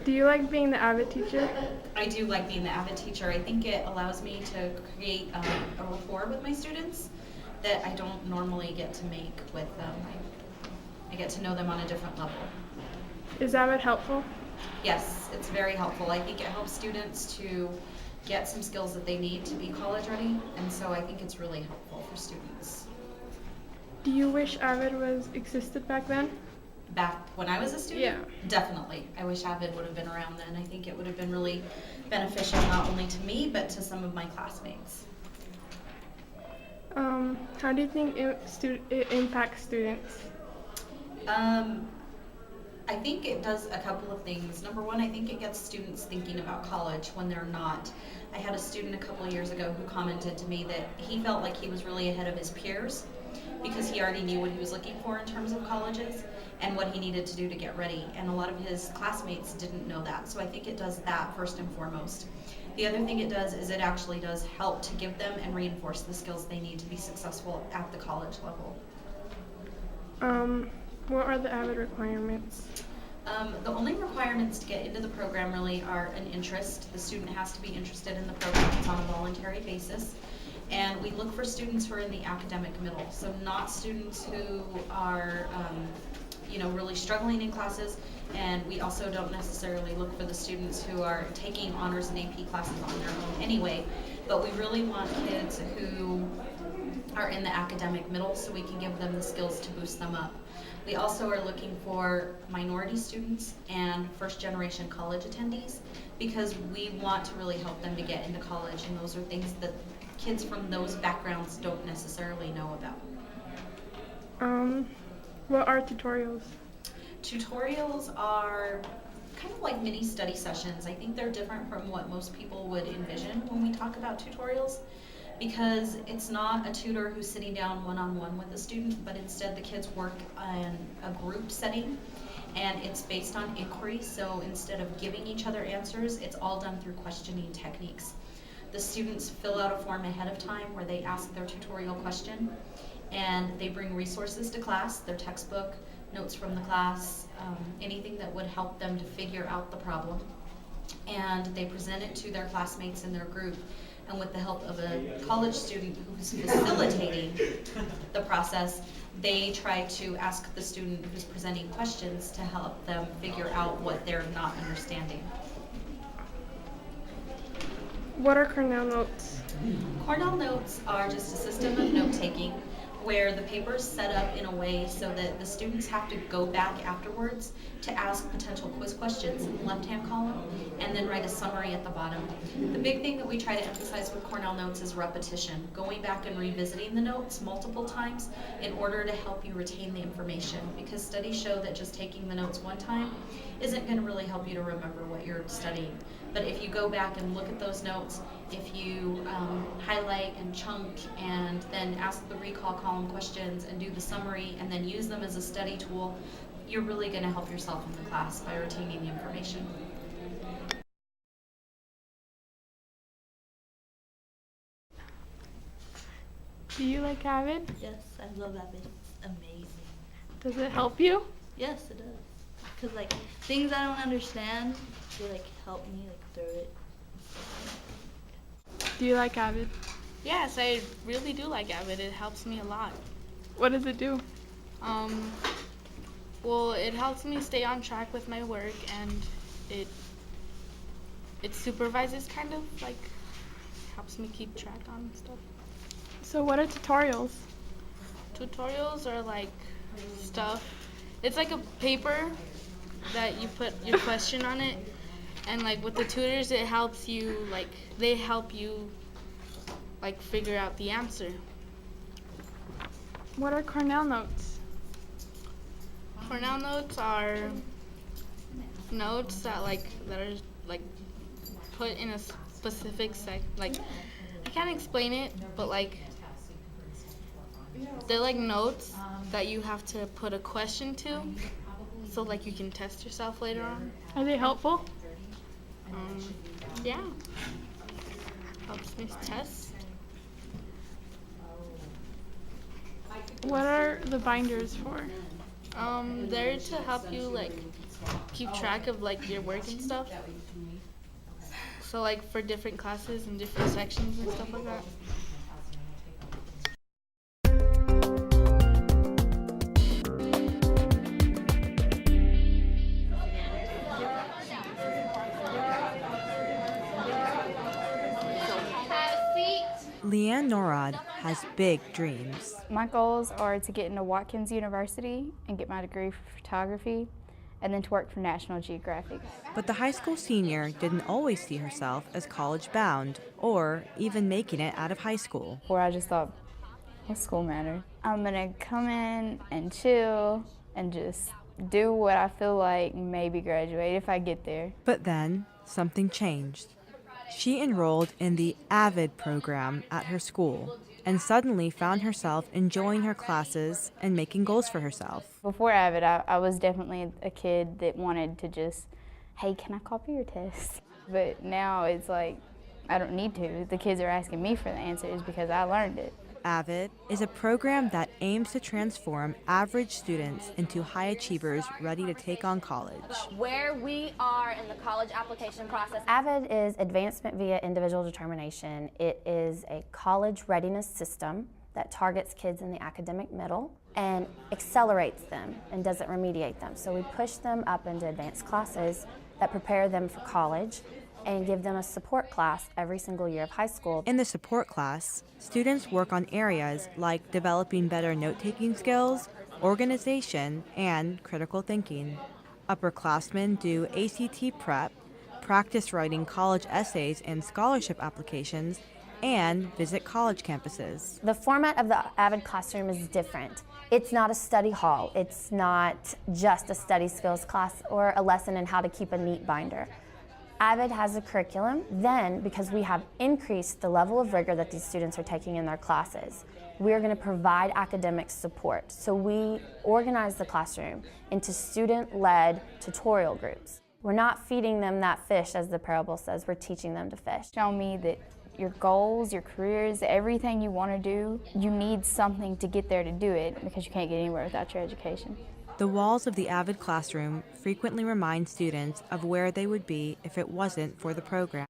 Do you like being the Avid teacher? I do like being the Avid teacher. I think it allows me to create a rapport with my students that I don't normally get to make with them. I get to know them on a different level. Is Avid helpful? Yes, it's very helpful. I think it helps students to get some skills that they need to be college ready, and so I think it's really helpful for students. Do you wish Avid was existed back then? Back when I was a student? Yeah. Definitely. I wish Avid would have been around then. I think it would have been really beneficial not only to me, but to some of my classmates. How do you think it impacts students? Um, I think it does a couple of things. Number one, I think it gets students thinking about college when they're not. I had a student a couple of years ago who commented to me that he felt like he was really ahead of his peers because he already knew what he was looking for in terms of colleges and what he needed to do to get ready. And a lot of his classmates didn't know that. So I think it does that first and foremost. The other thing it does is it actually does help to give them and reinforce the skills they need to be successful at the college level. What are the Avid requirements? The only requirements to get into the program really are an interest. The student has to be interested in the program. It's on a voluntary basis. And we look for students who are in the academic middle, so not students who are really struggling in classes, and we also don't necessarily look for the students who are taking honors and AP classes on their own anyway, but we really want kids who are in the academic middle so we can give them the skills to boost them up. We also are looking for minority students and first-generation college attendees because we want to really help them to get into college, and those are things that kids from those backgrounds don't necessarily know about. What are tutorials? Tutorials are kind of like mini study sessions. I think they're different from what most people would envision when we talk about tutorials because it's not a tutor who's sitting down one-on-one with a student, but instead the kids work in a group setting and it's based on inquiry. So instead of giving each other answers, it's all done through questioning techniques. The students fill out a form ahead of time where they ask their tutorial question and they bring resources to class, their textbook, notes from the class, anything that would help them to figure out the problem. And they present it to their classmates in their group. And with the help of a college student who's facilitating the process, they try to ask the student who's presenting questions to help them figure out what they're not understanding. What are Cornell notes? Cornell notes are just a system of note-taking where the paper is set up in a way so that the students have to go back afterwards to ask potential quiz questions in the left-hand column and then write a summary at the bottom. The big thing that we try to emphasize with Cornell notes is repetition, going back and revisiting the notes multiple times in order to help you retain the information, because studies show that just taking the notes one time isn't going to really help you to remember what you're studying. But if you go back and look at those notes, if you highlight and chunk and then ask the recall column questions and do the summary and then use them as a study tool, you're really going to help yourself in the class by retaining the information. Do you like Avid? Yes, I love Avid. It's amazing. Does it help you? Yes, it does. Because, like, things I don't understand, they, like, help me, like, through it. Do you like Avid? Yes, I really do like Avid. It helps me a lot. What does it do? Well, it helps me stay on track with my work, and it supervises kind of, like, helps me keep track on stuff. So what are tutorials? Tutorials are like stuff. It's like a paper that you put your question on it, and like with the tutors, it helps you, like, they help you like figure out the answer. What are Cornell notes? Cornell notes are notes that are like put in a specific like, I can't explain it, but like they're like notes that you have to put a question to, so like you can test yourself later on. Are they helpful? Yeah, helps me test. What are the binders for? They're to help you like keep track of like your work and stuff. So like for different classes and different sections and stuff like that. Leanne Norad has big dreams. My goals are to get into Watkins University and get my degree for photography, and then to work for National Geographic. But the high school senior didn't always see herself as college-bound or even making it out of high school. Where I just thought, what school mattered? I'm gonna come in and chill and just do what I feel like, maybe graduate if I get there. But then something changed. She enrolled in the Avid program at her school and suddenly found herself enjoying her classes and making goals for herself. Before Avid, I was definitely a kid that wanted to just, hey, can I copy your test? But now it's like, I don't need to. The kids are asking me for the answers because I learned it. Avid is a program that aims to transform average students into high achievers ready to take on college. Where we are in the college application process. Avid is Advancement via Individual Determination. It is a college readiness system that targets kids in the academic middle and accelerates them and doesn't remediate them. So we push them up into advanced classes that prepare them for college and give them a support class every single year of high school. In the support class, students work on areas like developing better note-taking skills, organization, and critical thinking. Upperclassmen do ACT prep, practice writing college essays and scholarship applications, and visit college campuses. The format of the Avid classroom is different. It's not a study hall. It's not just a study skills class or a lesson in how to keep a neat binder. Avid has a curriculum. Then, because we have increased the level of rigor that these students are taking in their classes, we are going to provide academic support. So we organize the classroom into student-led tutorial groups. We're not feeding them that fish, as the parable says, we're teaching them to fish. Show me that your goals, your careers, everything you want to do, you need something to get there to do it because you can't get anywhere without your education. The walls of the Avid classroom frequently remind students of where they would be if it wasn't for the program.